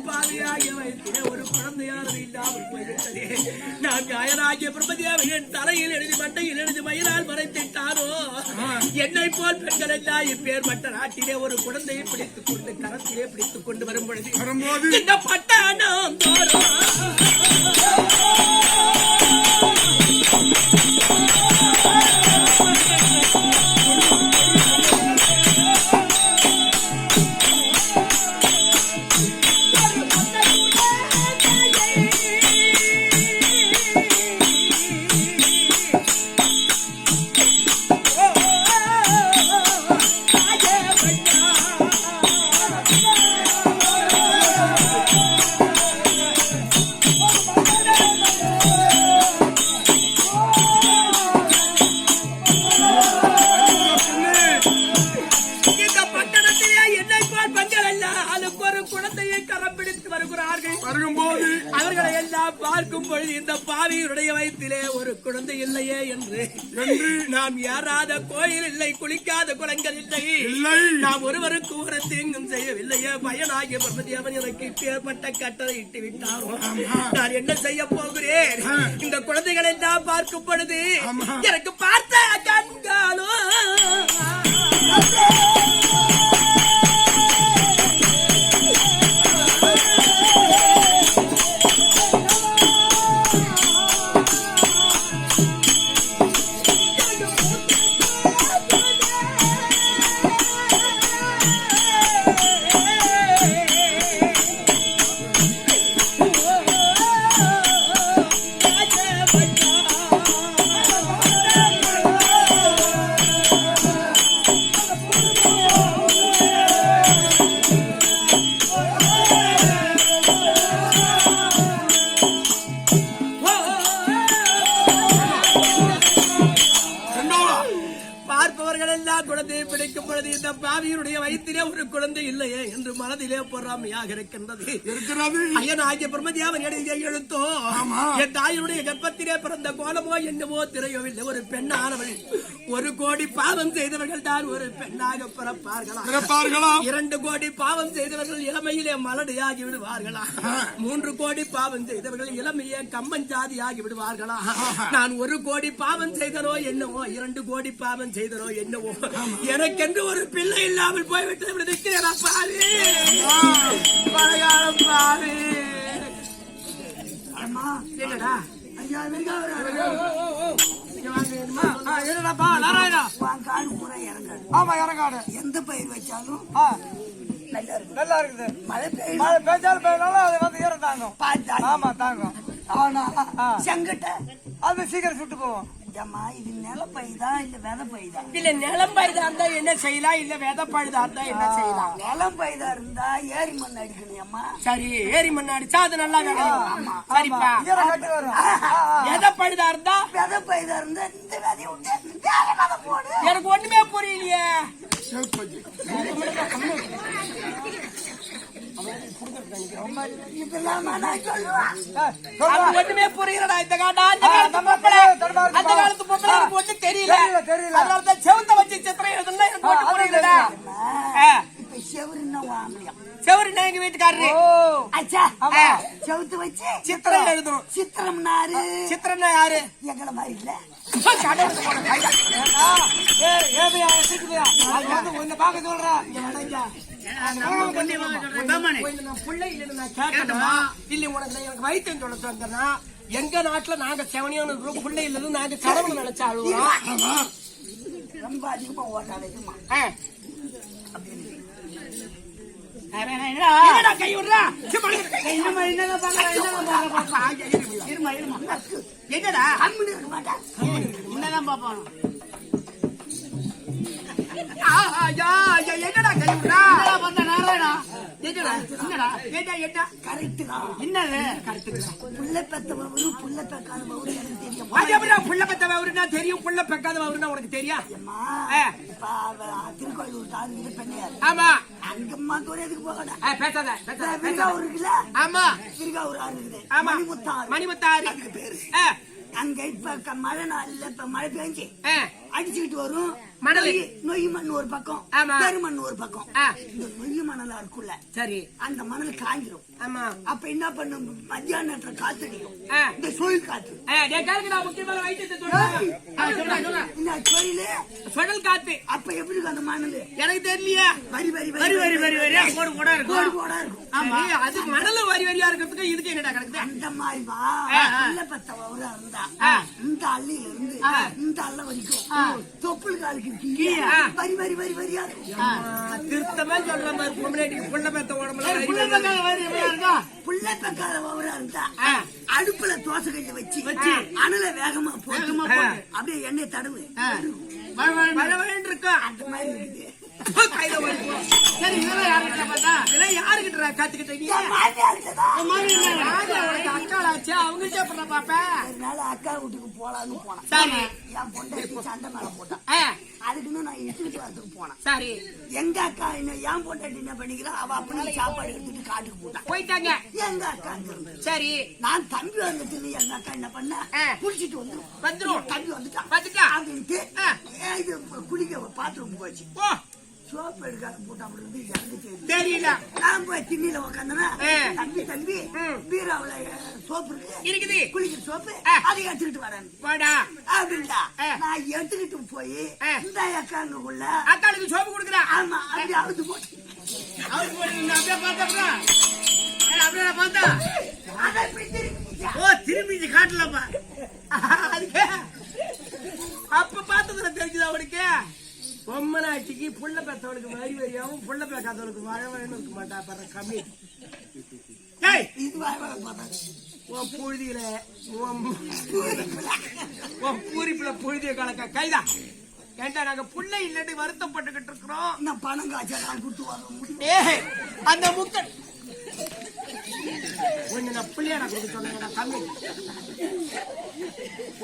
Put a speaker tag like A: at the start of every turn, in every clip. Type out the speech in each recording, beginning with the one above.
A: பாவியாகிய வயிற்றிலே ஒரு குழந்தையானது இல்லாமல் போய்விட்டதே. நான் நியாயனாகிய பிரபதியாவை என் தலையில் எழுதி மண்டையில் எழுதி மயிலால் மறைத்திட்டாரோ, என்னை போல் பெண்கள் எல்லாம் இப்பேற்பட்ட நாட்டிலே ஒரு குழந்தையை பிடித்துக் கொண்டு கரத்திலே பிடித்துக் கொண்டு வரும் பொழுது இந்த பட்டாணம் தோறும் அவர்களை எல்லாம் பார்க்கும் பொழுது இந்த பாவியுடைய வயிற்றிலே ஒரு குழந்தை இல்லையே என்று நாம் ஏறாத கோயில் இல்லை, குளிக்காத குளங்கள் இல்லை, நாம் ஒருவருக்கு ஒரு தீங்கும் செய்யவில்லையே. பயனாகிய பிரபதியவன் எனக்கு ஏற்பட்ட கட்டளை இட்டு விட்டாரோ, நான் என்ன செய்ய போகிறேன்? இந்த குழந்தைகளை எல்லாம் பார்க்கும் பொழுது எனக்கு பார்த்த கண்காலோ இந்த பாவியருடைய வயிற்றிலே ஒரு குழந்தை இல்லையே என்று மனதிலே பொறாமையாக இருக்கிறது. ஐயனாகிய பிரம்மதியாவன் எழுத்தோ என் தாயினுடைய கர்ப்பத்திலே பிறந்த கோலமோ என்னவோ தெரியவில்லை. ஒரு பெண்ணானவள் 1 கோடி பாவம் செய்தவர்கள் தான் ஒரு பெண்ணாக பிறப்பார்களா? 2 கோடி பாவம் செய்தவர்கள் இளமையிலே மலடியாகி விடுவார்களா? 3 கோடி பாவம் செய்தவர்கள் இளமையே கம்பஞ்சாதி ஆகி விடுவார்களா? நான் 1 கோடி பாவம் செய்தனோ என்னவோ, 2 கோடி பாவம் செய்தனோ என்னவோ, எனக்கென்று ஒரு பிள்ளை இல்லாமல் போய்விட்டது. என்னடா
B: எந்த பயிர் வச்சாலும்
C: நல்லா இருக்குது. மழை பெய்ஞ்சாலும் அது வந்து ஈரம் தாங்கும். ஆமா தாங்கும்.
B: ஆனா செங்கட்ட
C: அது சீக்கிரம் சுட்டு போவோம்.
B: இது நிலப்பயிதா இல்ல விதை பயிதா?
A: இல்ல நிலம் பயிதா இருந்தா என்ன செய்யலாம், இல்ல விதை பழுதா இருந்தா என்ன செய்யலாம்?
B: நிலம் பயிதா இருந்தா ஏரி மண் அடிக்கணும் அம்மா.
A: சரி, ஏரி மண் அடிச்சா அது நல்லா வேணும். சரிப்பா. விதை பழுதா இருந்தா?
B: விதை பயிதா இருந்தா இந்த விதையை விட்டு போடு.
A: எனக்கு ஒண்ணுமே புரியலையே. ஒண்ணுமே புரியலடா. இந்த காலத்து பொம்பளை ஒண்ணு தெரியல. அதனாலதான் செவத்த வச்சு சித்திரம் எழுதுனா எனக்கு ஒண்ணு புரியலடா. செவரு எங்க வீட்டுக்காரரு
B: செவத்து வச்சு
A: சித்திரம் எழுதும்.
B: சித்திரம்னாரு
A: சித்திரம்னா யாரு?
B: எங்களை மாதிரி இல்ல.
C: பாக்க சொல்றா
A: வைத்தியம் சொல்ல சொன்னா எங்க நாட்டுல நாங்க செவனியான பிள்ளை இல்லது நாங்க கடவுள் நினைச்சாலும்
B: ரொம்ப அதிகமா ஓட்டாதுமா.
A: கை விடுறா. என்னடா என்னதான் பாப்பான்? என்னடா கை விடுறா? நாராயணா என்னடா என்ன
B: கரெக்ட் தான்.
A: என்னது கரெக்ட்?
B: புள்ள பெத்தவரு புள்ள பெக்காதவரு எனக்கு தெரியும்.
A: புள்ள பெத்தவருன்னா தெரியும், புள்ள பெக்காதவருன்னா உனக்கு தெரியும்.
B: திருக்கோயிலூர் தாழ்ந்து பெண்ணையாரு.
A: ஆமா,
B: அங்கம்மா கூட எதுக்கு போகணும்?
A: பேசாத
B: விருகாவூர் இருக்குல்ல?
A: ஆமா,
B: விருகாவூர் ஆறு இருக்குது.
A: மணிமுத்தாறு
B: அதுக்கு பேரு. அங்க இப்ப மழை நாள்ல இப்ப மழை பெஞ்சு அடிச்சுக்கிட்டு வரும்.
A: மணல்.
B: நொய் மண் ஒரு பக்கம்,
A: ஆமா.
B: பெருமண் ஒரு பக்கம்.
A: ஆ.
B: இந்த நொய் மணலா இருக்குல்ல,
A: சரி.
B: அந்த மணல் காஞ்சிரும்.
A: ஆமா.
B: அப்ப என்ன பண்ணும், மத்தியான நேரத்துல காத்தடிக்கும்.
A: ஆ.
B: இந்த சுழல் காத்து.
A: டேய் கேளுங்க, நான் முக்கியமான வைத்தியத்தை சொல்றேன். சொல்றேன்.
B: இந்த சுழலு
A: சுழல் காத்து.
B: அப்ப எப்படி இருக்கும் அந்த மணல்?
A: எனக்கு தெரியலையே.
B: வரி வரி
A: வரி வரி வரி வரியா கோடு கோடா இருக்கும்.
B: கோடு கோடா இருக்கும்.
A: ஆமா. அது மணல் வரி வரியா இருக்கிறதுக்கு இதுக்கு என்னடா கிடக்குது?
B: அந்த மாதிரிமா புள்ள பத்த வவுரா இருந்தா இந்த அள்ளியில இருந்து இந்த அள்ள வரைக்கும் தொப்புள் காலுக்கு கீழே வரி வரி வரி வரியா இருக்கும்.
A: திருத்தமா சொல்ற மாதிரி பொம்பளைக்கு புள்ள பெத்த உடம்புல வரி
B: புள்ள
A: வரி
B: பெக்காத புள்ள பெக்காத வவுரா இருந்தா அடுப்புல தோசை கஞ்சி வச்சு அனல வேகமா போட்டு அப்படியே எண்ணெய் தடவு
A: வரவேன் இருக்கும்.
B: அந்த மாதிரி இருக்குது.
A: கையில ஓடிப்போம். சரி, இதெல்லாம் யாருக்கிட்ட பார்த்தா? இதெல்லாம் யாருக்கிட்ட கத்துக்கிட்ட நீ?
B: என் மாமியார்கிட்டதான்.
A: உனக்கு அக்காளாச்சு, அவங்கள்ட்ட எப்படி பாப்பேன்?
B: ஒரு நாள் அக்கா வீட்டுக்கு போலான்னு போனேன்.
A: சரி.
B: என் பொண்டாட்டி சண்டை மேல போட்டான். அதுக்குன்னு நான் இட்டுக்கிட்டு வரதுக்கு போனேன்.
A: சரி.
B: எங்க அக்கா என்ன என் பொண்டாட்டி என்ன பண்ணிக்கிறா, அவ அப்படியே சாப்பாடு எடுத்துட்டு காட்டுக்கு போட்டான்.
A: போயிட்டாங்க.
B: எங்க அக்கா அங்க இருந்து.
A: சரி.
B: நான் தம்பி வந்துட்டு எங்க அக்கா என்ன பண்ண, குளிச்சிட்டு வந்துரும். தம்பி வந்துட்டான் அப்படின்ட்டு இது குளிக்க பாத்ரூம் போச்சு. சோப்பு எடுக்காத போட்டா அப்படி இருந்து எனக்கு
A: தெரியல.
B: நான் போய் திண்ணில உக்காந்தனா தம்பி பீராவுல சோப்பு
A: இருக்குது,
B: குளிக்கிற சோப்பு, அதை எடுத்துக்கிட்டு வரேன் அப்படின்டா. நான் எடுத்துக்கிட்டு போய் இந்த அக்காங்குள்ள
A: அக்காளுக்கு சோப்பு கொடுக்குறா.
B: ஆமா, அப்படி அவுத்து போட்டு
A: அப்படியே பார்த்தா அப்படியே பார்த்தா
B: அதை இப்படி திரும்பிச்சா.
A: திரும்பி காட்டலப்பா. அதுக்கு அப்ப பார்த்ததுல தெரிஞ்சுதா அவனுக்கு? பொம்மனாட்டிக்கு புள்ள பெத்தவனுக்கு வரி வரியாவும் புள்ள பேக்காதவனுக்கு வரவன்னு இருக்க மாட்டா. பர கம்மி
B: இது பார்த்தா
A: உன் புழுதியில உன் பூரிப்புல புழுதிய கலக்க கைதா. ஏண்டா நாங்க புள்ள இல்லட்டு வருத்தப்பட்டுக்கிட்டு இருக்கிறோம்.
B: நான் பணம் காய்ச்சா நான் கொடுத்து வர முடியும்.
A: அந்த முக்கன் கொஞ்சம் நான் பிள்ளையாடா கொடுக்க சொன்ன கம்மி.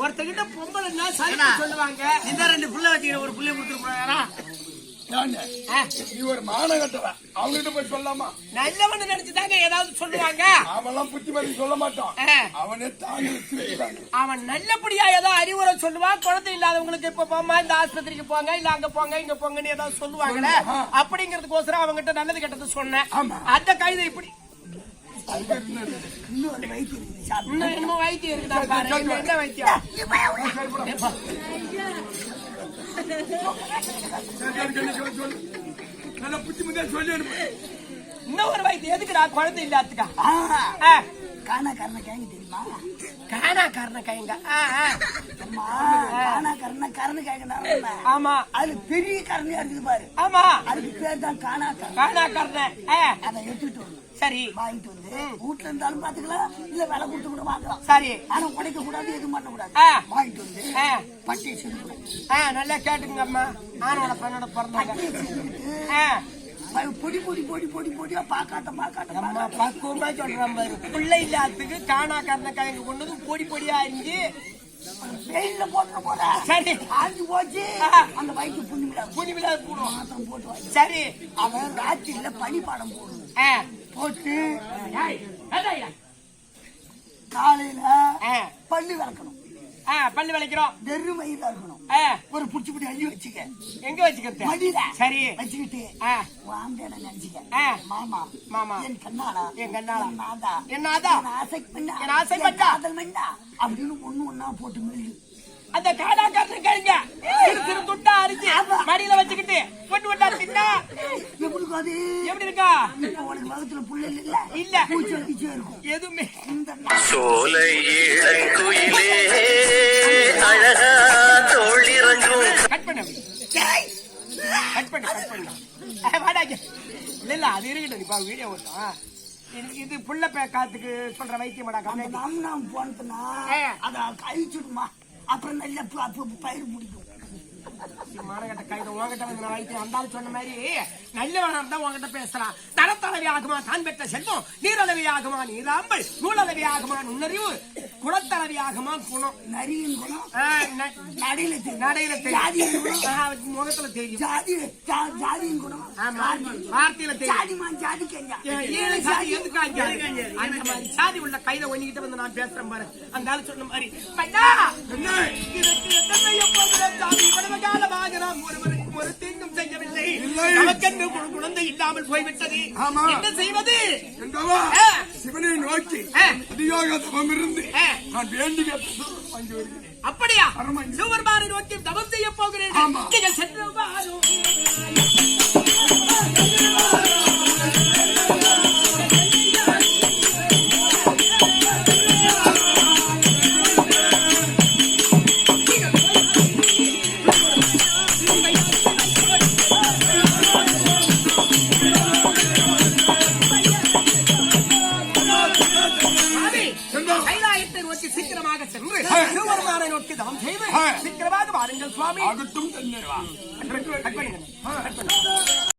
A: ஒருத்தகிட்ட பொம்பளைன்னா சரி சொல்லுவாங்க. இந்த 2 புள்ள வச்சுக்கிற ஒரு புள்ளைய கொடுத்துட்டு போறாரா?
C: நீ ஒரு மானகட்டவன், அவங்ககிட்ட போய் சொல்லாமா?
A: நல்லவன்னு நினைச்சுதாங்க ஏதாவது சொல்லுவாங்க.
C: அவெல்லாம் புத்திமதி சொல்ல மாட்டான், அவனே தாங்க.
A: அவன் நல்லபடியா ஏதோ அறிவுரை சொல்லுவான். குழந்தை இல்லாதவங்களுக்கு இப்ப போமா, இந்த ஆஸ்பத்திரிக்கு போங்க, இல்ல அங்க போங்க, இங்க போங்கன்னு ஏதாவது சொல்லுவாங்கல்ல, அப்படிங்கறதுக்கோசரம் அவங்ககிட்ட நல்லது கெட்டது சொன்னேன். அந்த கைதை இப்படி
B: இன்னொரு வைத்தியம்
A: இன்னும் வைத்தியம் இருக்குதா பாரு. என்ன வைத்தியம்?
C: நல்ல புத்திமதியா சொல்லி
A: இன்னொரு வைத்தியம் எதுக்குடா? குழந்தை இல்லாததுக்கா?
B: காணா கரண கேங்க தெரியுமா?
A: காணா கரண கைங்க.
B: காணா கரண கரண கேங்க.
A: ஆமா,
B: அது பெரிய கரணையா இருக்குது பாரு.
A: ஆமா,
B: அதுக்கு பேர் தான் காணா
A: கரண.
B: அதை எடுத்துட்டு வந்து
A: சரி
B: வாங்கிட்டு வந்து வீட்டுல இருந்தாலும் பாத்துக்கலாம், இல்ல விலை கொடுத்து கூட வாங்கலாம்.
A: சரி.
B: ஆனா உடைக்க கூடாது, எதுவும் பண்ண கூடாது. வாங்கிட்டு வந்து பட்டியை செஞ்சு
A: நல்லா கேட்டுங்க அம்மா. ஆனோட பெண்ணோட பிறந்தாங்க.
B: பொடி பொடி பொடி பொடி பொடியா பாக்காட்ட
A: பக்குவமா சொல்றான் பாரு. பிள்ளை இல்லாததுக்கு காணா கரண கைங்க கொண்டு பொடி பொடியா அரிஞ்சு
B: வெயில்ல போட்டு போற.
A: சரி,
B: ஆஞ்சு போச்சு. அந்த வயிற்று புண்ணிவிழா
A: போடுவோம்
B: மாத்திரம் போட்டு.
A: சரி.
B: அவன் ராத்திரில பனி பாடம் போடுவோம். போட்டு காலையில பள்ளி வளர்க்கணும்.
A: பள்ளி விளைக்கிறோம்.
B: வெறும் மயிலா இருக்கணும். ஒரு புடிச்சு புடி அள்ளி வச்சுக்க.
A: எங்க வச்சுக்கிறது?
B: மடியில.
A: சரி.
B: வச்சுக்கிட்டு வாங்க நினைச்சுக்க.
A: மாமா மாமா
B: என் கண்ணாடா,
A: என் கண்ணாடா,
B: நாதா,
A: என்னாதா,
B: என் ஆசைப்பட்டா அதல் மண்ணா அப்படின்னு ஒண்ணா போட்டு மெல்லு.
A: அந்த காடாக்காரனை கேளுங்க. சிறு துட்டா அரிஞ்சு மடியில வச்சுக்கிட்டு பொட்டு பொட்டா தின்னா
B: எப்படி அது
A: எப்படி இருக்கா?
B: இப்ப உனக்கு வகுத்துல புள்ள இல்ல,
A: இல்ல
B: பூச்சி அடிச்சே இருக்கும்.
A: எதுவுமே
D: சோலை இளங்குயிலே அழகா தோழிறங்கும்.
A: கட் பண்ண கட் பண்ண கட் பண்ண வாடாங்க. இல்ல அது இருக்கட்டும். இப்ப வீடியோ ஓட்டும். இது புள்ள காத்துக்கு சொல்ற வைத்தியமாடா.
B: நாம் போனதுன்னா அத கழிச்சுடுமா, அப்புறம் நல்ல பயிர் பிடிக்கும்.
A: மானகட்ட கைத உங்ககிட்ட வந்து நான் வைத்தியம் அந்தாலும் சொன்ன மாதிரி நல்லவனா இருந்தா உங்ககிட்ட பேசலாம். தரத்தளவி ஆகுமா தான் பெற்ற செல்வம், நீரளவி ஆகுமா நீராம்பல், நூலளவி ஆகுமா நுண்ணறிவு, குணத்தளவி ஆகுமா குணம்.
B: நரியின் குணம் நடையில
A: முகத்துல தெரியும்.
B: ஜாதியின் குணம்
A: வார்த்தையில தெரியும்.
B: ஜாதி
A: அந்த மாதிரி சாதி உள்ள கைத ஒண்ணிக்கிட்ட வந்து நான் பேசுறேன் பாரு. அந்த ஆளு சொன்ன மாதிரி சாமி இவ்வளவு காலமாக நாம் ஒருவருக்கும் ஒரு தீங்கும் செய்யவில்லை. நமக்கென்று ஒரு குழந்தை இல்லாமல் போய்விட்டது. என்ன செய்வது?
E: சிவனை நோக்கி அதிகாக தவம் இருந்து நான் வேண்டி வாங்கி வருகிறேன்.
A: அப்படியா? சிவபெருமானை நோக்கி தவம் செய்ய போகிறேன். நீங்கள் சென்று வாரும். கைலாயத்தை நோக்கி சீக்கிரமாக சென்று சிவபெருமானை நோக்கி தவம் செய்து சீக்கிரமாக வாருங்கள் சுவாமி.
E: ஆகட்டும் தன்னை வா.
A: கட் பண்ணுங்க.